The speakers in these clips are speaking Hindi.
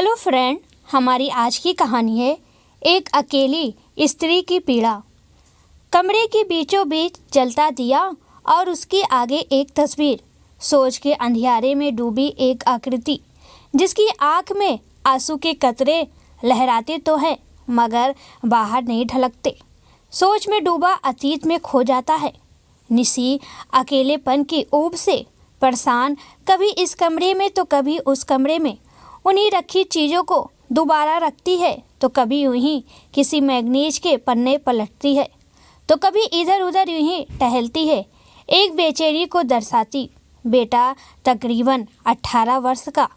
हेलो फ्रेंड, हमारी आज की कहानी है एक अकेली स्त्री की पीड़ा। कमरे के बीचों बीच जलता दिया और उसके आगे एक तस्वीर, सोच के अंधियारे में डूबी एक आकृति जिसकी आंख में आंसू के कतरे लहराते तो हैं मगर बाहर नहीं ढलकते। सोच में डूबा अतीत में खो जाता है। निशी अकेलेपन की ऊब से परेशान, कभी इस कमरे में तो कभी उस कमरे में उन्हीं रखी चीज़ों को दोबारा रखती है, तो कभी यूं ही किसी मैगनीज के पन्ने पलटती है, तो कभी इधर उधर यूं ही टहलती है, एक बेचैनी को दर्शाती। बेटा तकरीबन 18 वर्ष का।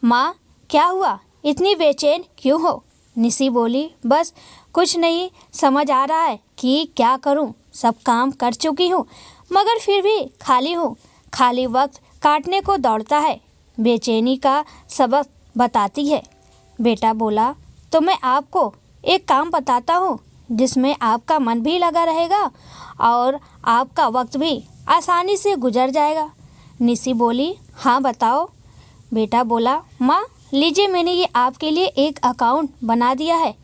माँ, क्या हुआ, इतनी बेचैन क्यों हो? निशी बोली, बस कुछ नहीं समझ आ रहा है कि क्या करूं। सब काम कर चुकी हूं मगर फिर भी खाली हूं। खाली वक्त काटने को दौड़ता है। बेचैनी का सबक बताती है। बेटा बोला, तो मैं आपको एक काम बताता हूँ जिसमें आपका मन भी लगा रहेगा और आपका वक्त भी आसानी से गुजर जाएगा। निशी बोली, हाँ बताओ। बेटा बोला, माँ लीजिए, मैंने ये आपके लिए एक अकाउंट बना दिया है।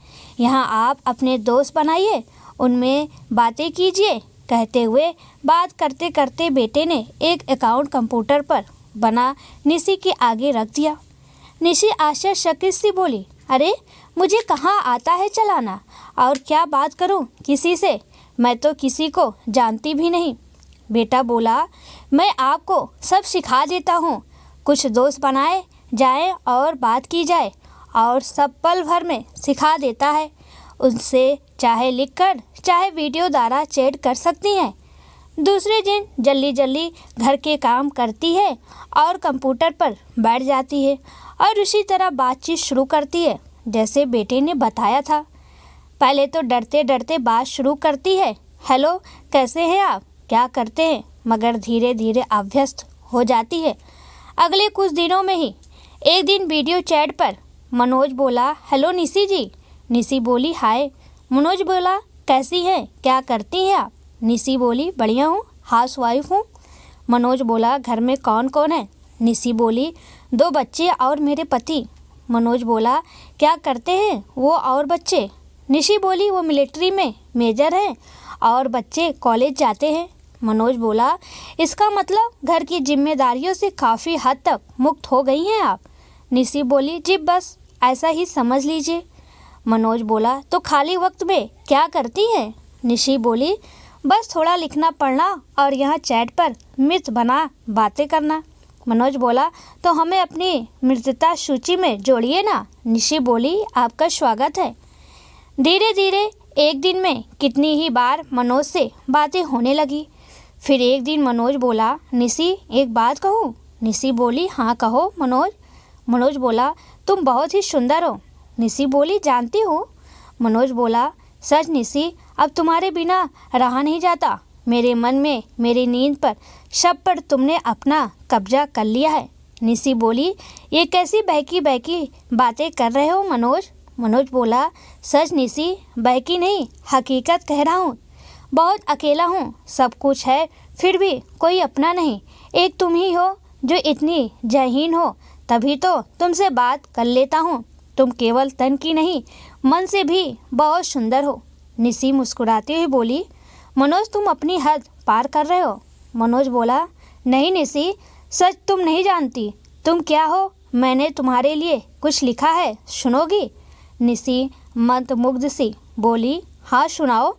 यहाँ आप अपने दोस्त बनाइए, उनमें बातें कीजिए। कहते हुए बात करते करते बेटे ने एक अकाउंट कंप्यूटर पर बना निशी के आगे रख दिया। निशी आश्चर्यचकित सी बोली, अरे मुझे कहाँ आता है चलाना, और क्या बात करूँ किसी से, मैं तो किसी को जानती भी नहीं। बेटा बोला, मैं आपको सब सिखा देता हूँ। कुछ दोस्त बनाए जाए और बात की जाए और सब पल भर में सिखा देता है। उनसे चाहे लिखकर चाहे वीडियो द्वारा चैट कर सकती हैं। दूसरे दिन जल्दी जल्दी घर के काम करती है और कंप्यूटर पर बैठ जाती है और उसी तरह बातचीत शुरू करती है जैसे बेटे ने बताया था। पहले तो डरते डरते बात शुरू करती है, हेलो कैसे हैं आप, क्या करते हैं, मगर धीरे धीरे अभ्यस्त हो जाती है। अगले कुछ दिनों में ही एक दिन वीडियो चैट पर मनोज बोला, हेलो निशी जी। निशी बोली, हाय। मनोज बोला, कैसी हैं, क्या करती हैं आप? निशी बोली, बढ़िया हूँ, हाउसवाइफ हूँ। मनोज बोला, घर में कौन कौन है? निशी बोली, 2 बच्चे और मेरे पति। मनोज बोला, क्या करते हैं वो और बच्चे? निशी बोली, वो मिलिट्री में मेजर हैं और बच्चे कॉलेज जाते हैं। मनोज बोला, इसका मतलब घर की जिम्मेदारियों से काफ़ी हद तक मुक्त हो गई हैं आप? निशी बोली, जी बस ऐसा ही समझ लीजिए। मनोज बोला, तो खाली वक्त में क्या करती हैं? निशी बोली, बस थोड़ा लिखना पढ़ना और यहाँ चैट पर मित्र बना बातें करना। मनोज बोला, तो हमें अपनी मित्रता सूची में जोड़िए ना। निशी बोली, आपका स्वागत है। धीरे धीरे एक दिन में कितनी ही बार मनोज से बातें होने लगी। फिर एक दिन मनोज बोला, निशी एक बात कहूँ? निशी बोली, हाँ कहो मनोज। मनोज बोला, तुम बहुत ही सुंदर हो। निशी बोली, जानती हूँ। मनोज बोला, सच निशी, अब तुम्हारे बिना रहा नहीं जाता। मेरे मन में, मेरी नींद पर, सब पर तुमने अपना कब्जा कर लिया है। निशी बोली, ये कैसी बहकी बहकी बातें कर रहे हो मनोज? मनोज बोला, सच निशी, बहकी नहीं, हकीकत कह रहा हूँ। बहुत अकेला हूँ, सब कुछ है फिर भी कोई अपना नहीं। एक तुम ही हो जो इतनी जहीन हो, तभी तो तुमसे बात कर लेता हूँ। तुम केवल तन की नहीं, मन से भी बहुत सुंदर हो। निशी मुस्कुराती हुई बोली, मनोज तुम अपनी हद पार कर रहे हो। मनोज बोला, नहीं निशी, सच तुम नहीं जानती तुम क्या हो। मैंने तुम्हारे लिए कुछ लिखा है, सुनोगी? निशी मंत्रमुग्ध सी बोली, हाँ सुनाओ।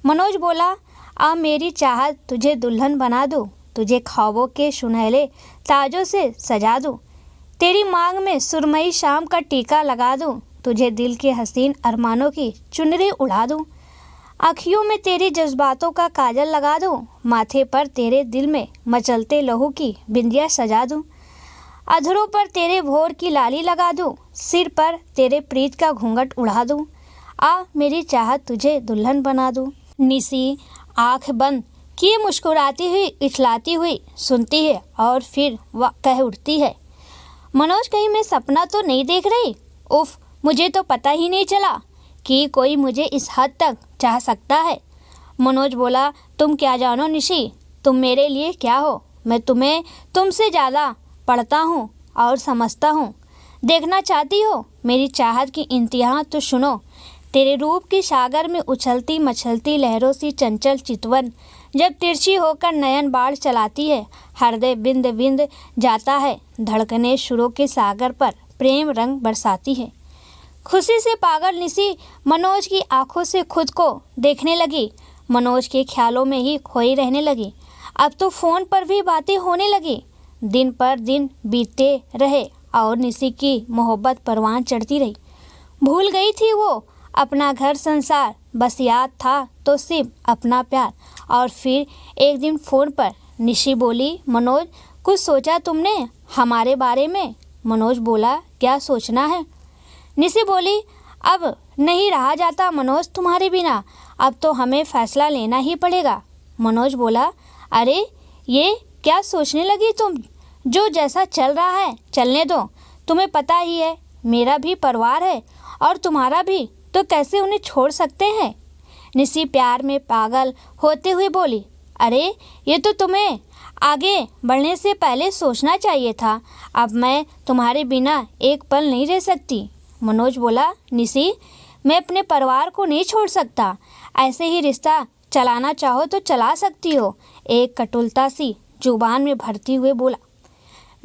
मनोज बोला, अब मेरी चाहत तुझे दुल्हन बना दूँ, तुझे ख्वाबों के सुनहले ताजों से सजा दूँ, तेरी मांग में सुरमई शाम का टीका लगा दूँ, तुझे दिल के हसीन अरमानों की चुनरी उड़ा दूँ, आँखियों में तेरे जज्बातों का काजल लगा दूँ, माथे पर तेरे दिल में मचलते लहू की बिंदिया सजा दूँ, अधरों पर तेरे भोर की लाली लगा दूँ, सिर पर तेरे प्रीत का घूंघट उड़ा दूँ, आ मेरी चाहत तुझे दुल्हन बना दूँ। निशी आँख बंद किए मुस्कुराती हुई इठलाती हुई सुनती है और फिर वह कह उठती है, मनोज कहीं मैं सपना तो नहीं देख रही? उफ, मुझे तो पता ही नहीं चला कि कोई मुझे इस हद तक चाह सकता है। मनोज बोला, तुम क्या जानो निशी, तुम मेरे लिए क्या हो। मैं तुम्हें तुमसे ज़्यादा पढ़ता हूँ और समझता हूँ। देखना चाहती हो मेरी चाहत की इंतहा तो सुनो। तेरे रूप की सागर में उछलती मछलती लहरों सी चंचल चितवन जब तिरछी होकर नयन बाढ़ चलाती है, हृदय बिंद बिंद जाता है, धड़कने सुरों के सागर पर प्रेम रंग बरसाती है। खुशी से पागल निसी मनोज की आंखों से खुद को देखने लगी। मनोज के ख्यालों में ही खोई रहने लगी। अब तो फ़ोन पर भी बातें होने लगी। दिन पर दिन बीतते रहे और निसी की मोहब्बत परवान चढ़ती रही। भूल गई थी वो अपना घर संसार, बस याद था तो सिर्फ अपना प्यार। और फिर एक दिन फ़ोन पर निशी बोली, मनोज कुछ सोचा तुमने हमारे बारे में? मनोज बोला, क्या सोचना है? निशी बोली, अब नहीं रहा जाता मनोज तुम्हारे बिना, अब तो हमें फैसला लेना ही पड़ेगा। मनोज बोला, अरे ये क्या सोचने लगी तुम? जो जैसा चल रहा है चलने दो। तुम्हें पता ही है मेरा भी परिवार है और तुम्हारा भी, तो कैसे उन्हें छोड़ सकते हैं? निशी प्यार में पागल होते हुए बोली, अरे ये तो तुम्हें आगे बढ़ने से पहले सोचना चाहिए था। अब मैं तुम्हारे बिना एक पल नहीं रह सकती। मनोज बोला, निशी मैं अपने परिवार को नहीं छोड़ सकता। ऐसे ही रिश्ता चलाना चाहो तो चला सकती हो, एक कटुलता सी जुबान में भरती हुए बोला।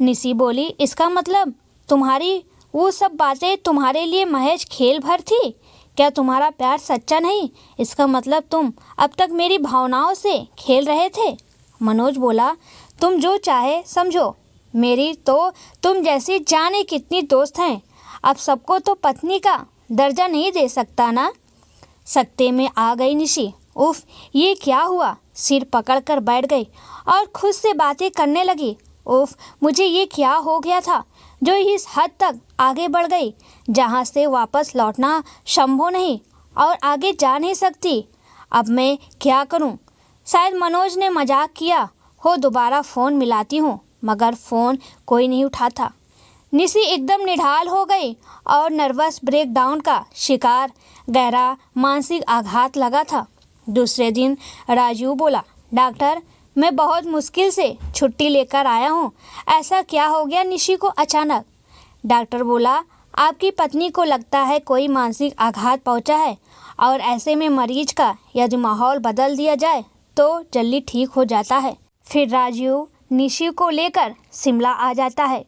निशी बोली, इसका मतलब तुम्हारी वो सब बातें तुम्हारे लिए महज खेल भर थी? क्या तुम्हारा प्यार सच्चा नहीं? इसका मतलब तुम अब तक मेरी भावनाओं से खेल रहे थे? मनोज बोला, तुम जो चाहे समझो, मेरी तो तुम जैसी जाने कितनी दोस्त हैं। अब सबको तो पत्नी का दर्जा नहीं दे सकता ना। सकते में आ गई निशी। उफ, ये क्या हुआ? सिर पकड़कर बैठ गई और खुद से बातें करने लगी। उफ, मुझे ये क्या हो गया था जो इस हद तक आगे बढ़ गई जहाँ से वापस लौटना संभव नहीं और आगे जा नहीं सकती। अब मैं क्या करूँ? शायद मनोज ने मजाक किया हो। दोबारा फ़ोन मिलाती हूँ, मगर फ़ोन कोई नहीं उठाता। निशी एकदम निढाल हो गई और नर्वस ब्रेकडाउन का शिकार। गहरा मानसिक आघात लगा था। दूसरे दिन राजू बोला, डॉक्टर मैं बहुत मुश्किल से छुट्टी लेकर आया हूँ। ऐसा क्या हो गया निशी को अचानक? डॉक्टर बोला, आपकी पत्नी को लगता है कोई मानसिक आघात पहुँचा है और ऐसे में मरीज का यदि माहौल बदल दिया जाए तो जल्दी ठीक हो जाता है। फिर राजू निशी को लेकर शिमला आ जाता है।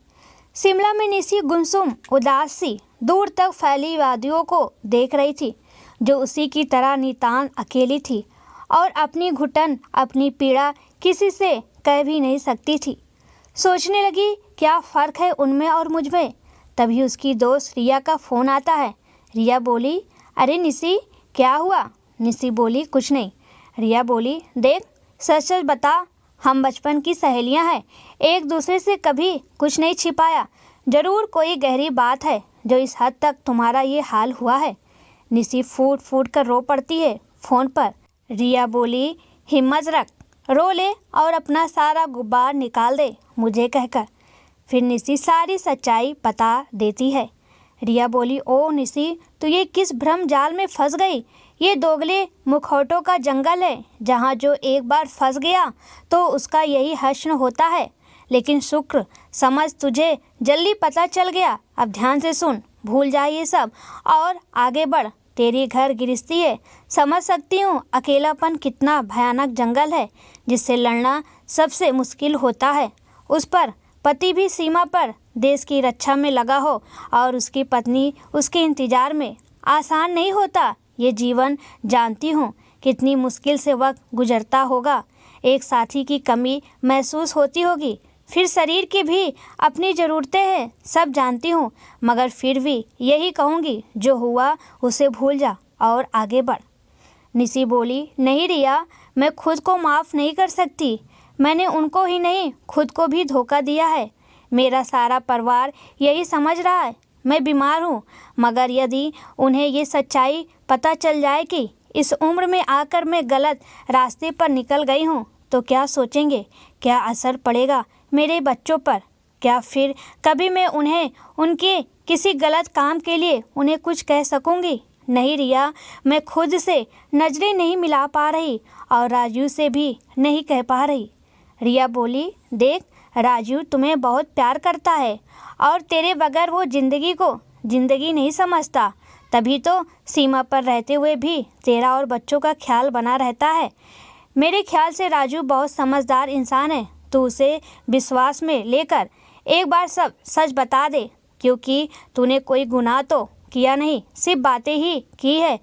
शिमला में निशी गुमसुम उदास सी दूर तक फैली वादियों को देख रही थी, जो उसी की तरह नितांत अकेली थी और अपनी घुटन अपनी पीड़ा किसी से कह भी नहीं सकती थी। सोचने लगी क्या फ़र्क है उनमें और मुझ में। तभी उसकी दोस्त रिया का फ़ोन आता है। रिया बोली, अरे निशी क्या हुआ? निशी बोली, कुछ नहीं। रिया बोली, देख सच सच बता, हम बचपन की सहेलियां हैं, एक दूसरे से कभी कुछ नहीं छिपाया। ज़रूर कोई गहरी बात है जो इस हद तक तुम्हारा ये हाल हुआ है। निशी फूट फूट कर रो पड़ती है फ़ोन पर। रिया बोली, हिम्मत रख, रो ले और अपना सारा गुब्बार निकाल दे मुझे कहकर। फिर निशी सारी सच्चाई बता देती है। रिया बोली, ओ निशी, तू ये किस भ्रम जाल में फंस गई? ये दोगले मुखौटों का जंगल है जहाँ जो एक बार फंस गया तो उसका यही हश्र होता है। लेकिन शुक्र समझ तुझे जल्दी पता चल गया। अब ध्यान से सुन, भूल जा ये सब और आगे बढ़। तेरी घर गृहस्थी है, समझ सकती हूँ अकेलापन कितना भयानक जंगल है जिससे लड़ना सबसे मुश्किल होता है। उस पर पति भी सीमा पर देश की रक्षा में लगा हो और उसकी पत्नी उसके इंतज़ार में। आसान नहीं होता ये जीवन, जानती हूँ कितनी मुश्किल से वक्त गुजरता होगा। एक साथी की कमी महसूस होती होगी, फिर शरीर की भी अपनी ज़रूरतें हैं, सब जानती हूँ, मगर फिर भी यही कहूँगी जो हुआ उसे भूल जा और आगे बढ़। निशी बोली, नहीं रिया, मैं खुद को माफ़ नहीं कर सकती। मैंने उनको ही नहीं खुद को भी धोखा दिया है। मेरा सारा परिवार यही समझ रहा है मैं बीमार हूँ, मगर यदि उन्हें ये सच्चाई पता चल जाए कि इस उम्र में आकर मैं गलत रास्ते पर निकल गई हूँ तो क्या सोचेंगे? क्या असर पड़ेगा मेरे बच्चों पर? क्या फिर कभी मैं उन्हें उनके किसी गलत काम के लिए उन्हें कुछ कह सकूँगी? नहीं रिया, मैं खुद से नज़रें नहीं मिला पा रही और राजू से भी नहीं कह पा रही। रिया बोली, देख राजू तुम्हें बहुत प्यार करता है और तेरे बगैर वो ज़िंदगी को ज़िंदगी नहीं समझता। तभी तो सीमा पर रहते हुए भी तेरा और बच्चों का ख्याल बना रहता है। मेरे ख्याल से राजू बहुत समझदार इंसान है। तू उसे विश्वास में लेकर एक बार सब सच बता दे, क्योंकि तूने कोई गुनाह तो किया नहीं, सिर्फ बातें ही की है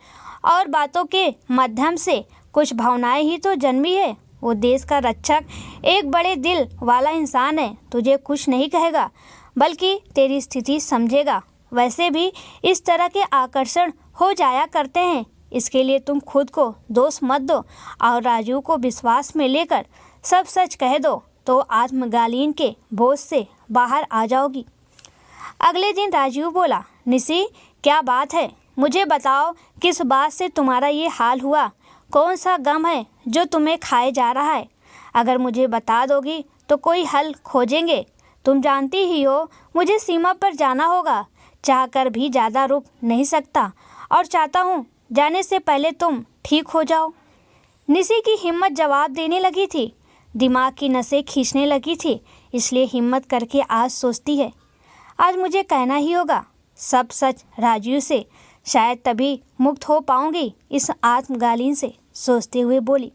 और बातों के माध्यम से कुछ भावनाएं ही तो जन्मी है। वो देश का रक्षक, एक बड़े दिल वाला इंसान है। तुझे कुछ नहीं कहेगा, बल्कि तेरी स्थिति समझेगा। वैसे भी इस तरह के आकर्षण हो जाया करते हैं, इसके लिए तुम खुद को दोष मत दो और राजू को विश्वास में लेकर सब सच कह दो तो आत्मगालीन के बोझ से बाहर आ जाओगी। अगले दिन राजू बोला, निशी क्या बात है, मुझे बताओ किस बात से तुम्हारा ये हाल हुआ? कौन सा गम है जो तुम्हें खाए जा रहा है? अगर मुझे बता दोगी तो कोई हल खोजेंगे। तुम जानती ही हो मुझे सीमा पर जाना होगा, चाहकर भी ज़्यादा रुक नहीं सकता और चाहता हूँ जाने से पहले तुम ठीक हो जाओ। निशी की हिम्मत जवाब देने लगी थी, दिमाग की नसें खींचने लगी थी, इसलिए हिम्मत करके आज सोचती है आज मुझे कहना ही होगा सब सच राजू से, शायद तभी मुक्त हो पाऊंगी इस आत्मगालीन से, सोचते हुए बोली।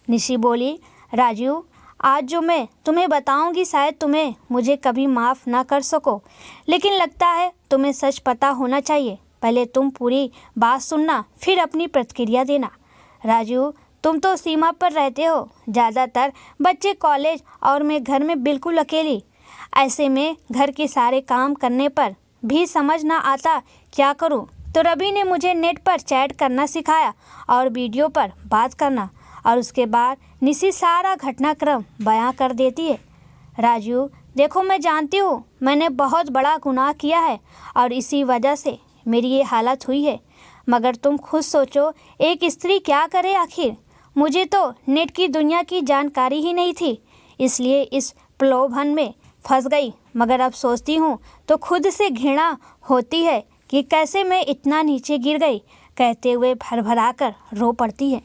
निशी बोली, राजू आज जो मैं तुम्हें बताऊंगी शायद तुम्हें मुझे कभी माफ़ ना कर सको, लेकिन लगता है तुम्हें सच पता होना चाहिए। पहले तुम पूरी बात सुनना, फिर अपनी प्रतिक्रिया देना। राजू तुम तो सीमा पर रहते हो, ज़्यादातर बच्चे कॉलेज और मैं घर में बिल्कुल अकेली। ऐसे में घर के सारे काम करने पर भी समझ ना आता क्या करूं। तो रवि ने मुझे नेट पर चैट करना सिखाया और वीडियो पर बात करना, और उसके बाद निशी सारा घटनाक्रम बयां कर देती है। राजू देखो मैं जानती हूँ मैंने बहुत बड़ा गुनाह किया है और इसी वजह से मेरी ये हालत हुई है, मगर तुम खुद सोचो एक स्त्री क्या करे आखिर। मुझे तो नेट की दुनिया की जानकारी ही नहीं थी, इसलिए इस प्रलोभन में फंस गई। मगर अब सोचती हूँ तो खुद से घृणा होती है कि कैसे मैं इतना नीचे गिर गई। कहते हुए भरभरा कर रो पड़ती है।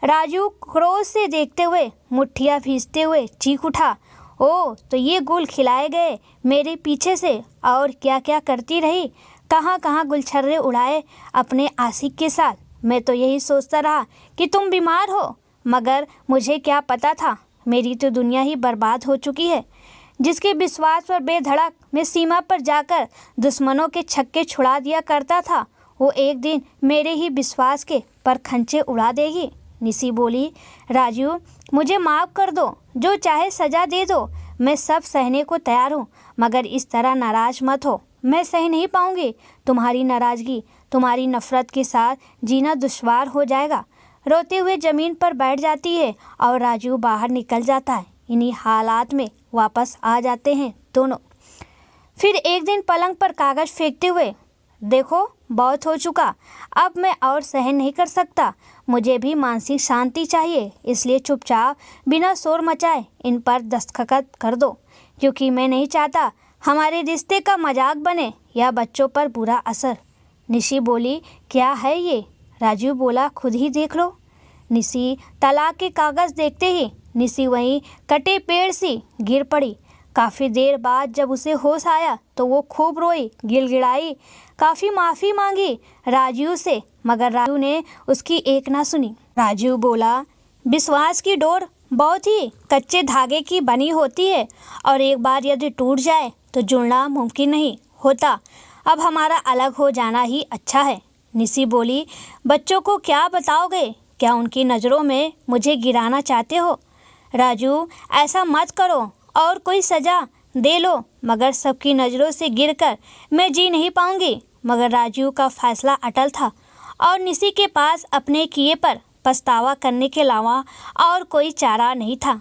राजू क्रोध से देखते हुए मुट्ठियाँ भींचते हुए चीख उठा, ओ तो ये गुल खिलाए गए मेरे पीछे से, और क्या क्या करती रही, कहाँ कहाँ गुलछर्रे उड़ाए अपने आशिक के साथ। मैं तो यही सोचता रहा कि तुम बीमार हो, मगर मुझे क्या पता था मेरी तो दुनिया ही बर्बाद हो चुकी है। जिसके विश्वास पर बेधड़क मैं सीमा पर जाकर दुश्मनों के छक्के छुड़ा दिया करता था, वो एक दिन मेरे ही विश्वास के परखंचे उड़ा देगी। निशी बोली, राजू मुझे माफ़ कर दो, जो चाहे सज़ा दे दो, मैं सब सहने को तैयार हूँ, मगर इस तरह नाराज मत हो। मैं सह नहीं पाऊँगी तुम्हारी नाराज़गी, तुम्हारी नफ़रत के साथ जीना दुश्वार हो जाएगा। रोते हुए ज़मीन पर बैठ जाती है और राजू बाहर निकल जाता है। इन्हीं हालात में वापस आ जाते हैं दोनों। फिर एक दिन पलंग पर कागज़ फेंकते हुए, देखो बहुत हो चुका, अब मैं और सहन नहीं कर सकता, मुझे भी मानसिक शांति चाहिए, इसलिए चुपचाप बिना शोर मचाए इन पर दस्तखत कर दो, क्योंकि मैं नहीं चाहता हमारे रिश्ते का मजाक बने या बच्चों पर बुरा असर। निशी बोली, क्या है ये? राजू बोला, खुद ही देख लो। निशी तलाक के कागज़ देखते ही निशी वहीं कटे पेड़ सी गिर पड़ी। काफ़ी देर बाद जब उसे होश आया तो वो खूब रोई, गिड़गिड़ाई, काफ़ी माफ़ी मांगी राजू से, मगर राजू ने उसकी एक ना सुनी। राजू बोला, विश्वास की डोर बहुत ही कच्चे धागे की बनी होती है और एक बार यदि टूट जाए तो जुड़ना मुमकिन नहीं होता। अब हमारा अलग हो जाना ही अच्छा है। निशी बोली, बच्चों को क्या बताओगे? क्या उनकी नज़रों में मुझे गिराना चाहते हो? राजू ऐसा मत करो और कोई सज़ा दे लो, मगर सबकी नज़रों से गिरकर मैं जी नहीं पाऊंगी। मगर राजू का फैसला अटल था और निशी के पास अपने किए पर पछतावा करने के अलावा और कोई चारा नहीं था।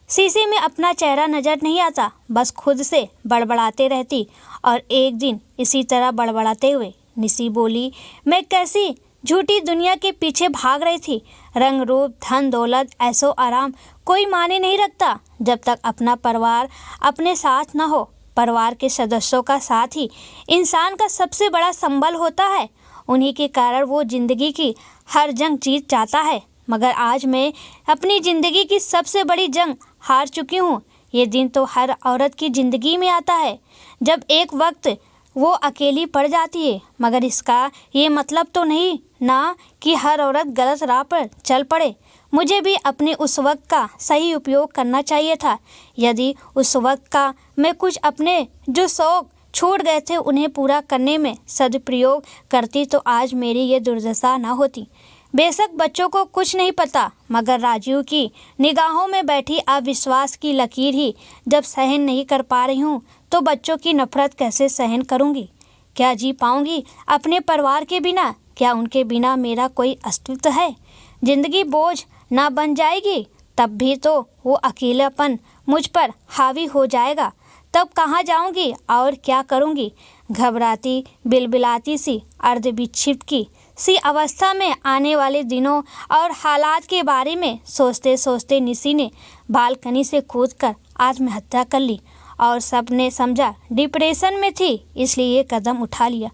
शीशे में अपना चेहरा नज़र नहीं आता, बस खुद से बड़बड़ाते रहती। और एक दिन इसी तरह बड़बड़ाते हुए निशी बोली, मैं कैसी झूठी दुनिया के पीछे भाग रही थी। रंग रूप, धन दौलत, ऐशो आराम कोई माने नहीं रखता जब तक अपना परिवार अपने साथ न हो। परिवार के सदस्यों का साथ ही इंसान का सबसे बड़ा संबल होता है। उन्हीं के कारण वो ज़िंदगी की हर जंग जीत जाता है। मगर आज मैं अपनी ज़िंदगी की सबसे बड़ी जंग हार चुकी हूँ। ये दिन तो हर औरत की ज़िंदगी में आता है जब एक वक्त वो अकेली पड़ जाती है, मगर इसका ये मतलब तो नहीं ना कि हर औरत गलत राह पर चल पड़े। मुझे भी अपने उस वक्त का सही उपयोग करना चाहिए था। यदि उस वक्त का मैं कुछ अपने जो शौक़ छूट गए थे उन्हें पूरा करने में सदुपयोग करती तो आज मेरी ये दुर्दशा ना होती। बेशक बच्चों को कुछ नहीं पता, मगर राजीव की निगाहों में बैठी अविश्वास की लकीर ही जब सहन नहीं कर पा रही हूँ तो बच्चों की नफरत कैसे सहन करूँगी? क्या जी पाऊँगी अपने परिवार के बिना? क्या उनके बिना मेरा कोई अस्तित्व है? जिंदगी बोझ ना बन जाएगी? तब भी तो वो अकेलापन मुझ पर हावी हो जाएगा। तब कहाँ जाऊँगी और क्या करूँगी? घबराती बिलबिलाती सी अर्धविक्षिप्त सी अवस्था में आने वाले दिनों और हालात के बारे में सोचते सोचते निशी ने बालकनी से कूदकर आत्महत्या कर ली और सबने समझा डिप्रेशन में थी, इसलिए ये कदम उठा लिया।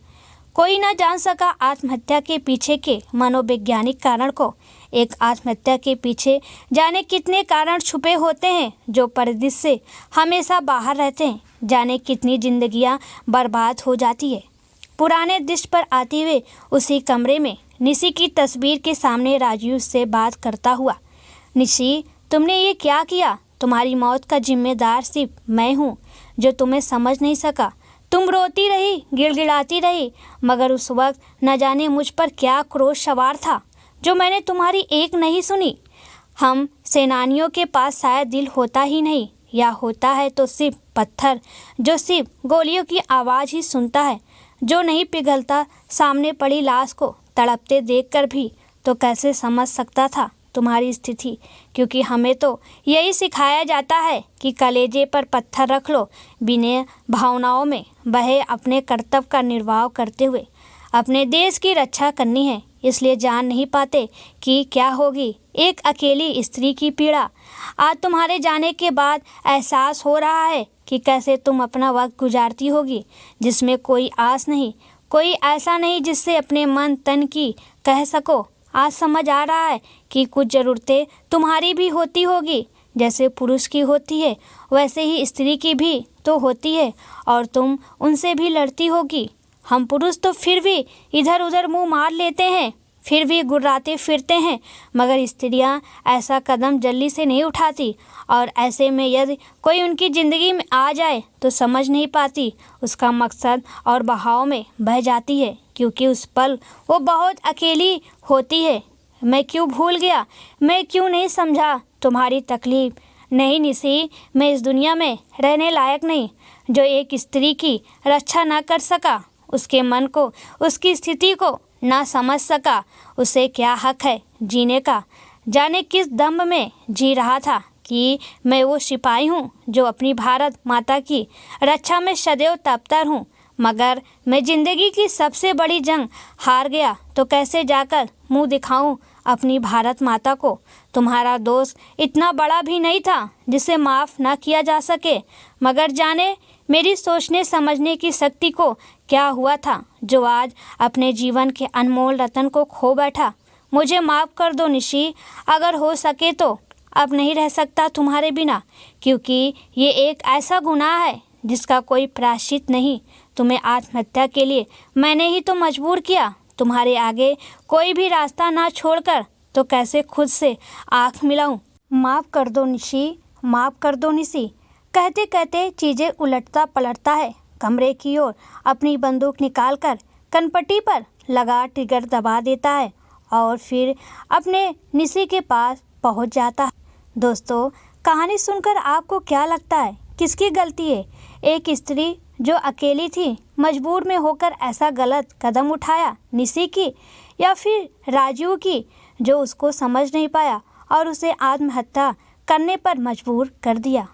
कोई न जान सका आत्महत्या के पीछे के मनोवैज्ञानिक कारण को। एक आत्महत्या के पीछे जाने कितने कारण छुपे होते हैं जो परिदृश्य से हमेशा बाहर रहते हैं। जाने कितनी जिंदगियां बर्बाद हो जाती है। पुराने दृश्य पर आते हुए उसी कमरे में निशी की तस्वीर के सामने राजीव से बात करता हुआ, निशी तुमने ये क्या किया? तुम्हारी मौत का जिम्मेदार सिर्फ मैं हूँ जो तुम्हें समझ नहीं सका। तुम रोती रही, गिड़गिड़ाती रही, मगर उस वक्त न जाने मुझ पर क्या क्रोध सवार था जो मैंने तुम्हारी एक नहीं सुनी। हम सेनानियों के पास शायद दिल होता ही नहीं, या होता है तो सिर्फ पत्थर जो सिर्फ गोलियों की आवाज़ ही सुनता है, जो नहीं पिघलता। सामने पड़ी लाश को तड़पते देखकर भी तो कैसे समझ सकता था तुम्हारी स्थिति, क्योंकि हमें तो यही सिखाया जाता है कि कलेजे पर पत्थर रख लो, बिना भावनाओं में बहे अपने कर्तव्य का निर्वाह करते हुए अपने देश की रक्षा करनी है। इसलिए जान नहीं पाते कि क्या होगी एक अकेली स्त्री की पीड़ा। आज तुम्हारे जाने के बाद एहसास हो रहा है कि कैसे तुम अपना वक्त गुजारती होगी जिसमें कोई आस नहीं, कोई ऐसा नहीं जिससे अपने मन तन की कह सको। आज समझ आ रहा है कि कुछ ज़रूरतें तुम्हारी भी होती होगी, जैसे पुरुष की होती है वैसे ही स्त्री की भी तो होती है, और तुम उनसे भी लड़ती होगी। हम पुरुष तो फिर भी इधर उधर मुंह मार लेते हैं, फिर भी गुर्राते फिरते हैं, मगर स्त्रियां ऐसा कदम जल्दी से नहीं उठाती, और ऐसे में यदि कोई उनकी ज़िंदगी में आ जाए तो समझ नहीं पाती उसका मकसद और बहाव में बह जाती है, क्योंकि उस पल वो बहुत अकेली होती है। मैं क्यों भूल गया, मैं क्यों नहीं समझा तुम्हारी तकलीफ़? नहीं निशी, मैं इस दुनिया में रहने लायक नहीं जो एक स्त्री की रक्षा ना कर सका, उसके मन को, उसकी स्थिति को ना समझ सका। उसे क्या हक है जीने का? जाने किस दम में जी रहा था कि मैं वो सिपाही हूँ जो अपनी भारत माता की रक्षा में सदैव तत्पर हूँ, मगर मैं ज़िंदगी की सबसे बड़ी जंग हार गया तो कैसे जाकर मुंह दिखाऊं अपनी भारत माता को? तुम्हारा दोष इतना बड़ा भी नहीं था जिसे माफ़ ना किया जा सके, मगर जाने मेरी सोचने समझने की शक्ति को क्या हुआ था जो आज अपने जीवन के अनमोल रतन को खो बैठा। मुझे माफ़ कर दो निशी, अगर हो सके तो अब नहीं रह सकता तुम्हारे बिना, क्योंकि ये एक ऐसा गुनाह है जिसका कोई प्रायश्चित नहीं। तुम्हें आत्महत्या के लिए मैंने ही तो मजबूर किया। तुम्हारे आगे कोई भी रास्ता ना छोड़कर तो कैसे खुद से आँख मिलाऊं? माफ़ कर दो निशी, माफ़ कर दो निशी। कहते कहते चीज़ें उलटता पलटता है, कमरे की ओर अपनी बंदूक निकालकर कनपट्टी पर लगा ट्रिगर दबा देता है और फिर अपने निशी के पास पहुंच जाता है। दोस्तों, कहानी सुनकर आपको क्या लगता है, किसकी गलती है? एक स्त्री जो अकेली थी, मजबूर में होकर ऐसा गलत कदम उठाया, निशी की, या फिर राजीव की जो उसको समझ नहीं पाया और उसे आत्महत्या करने पर मजबूर कर दिया?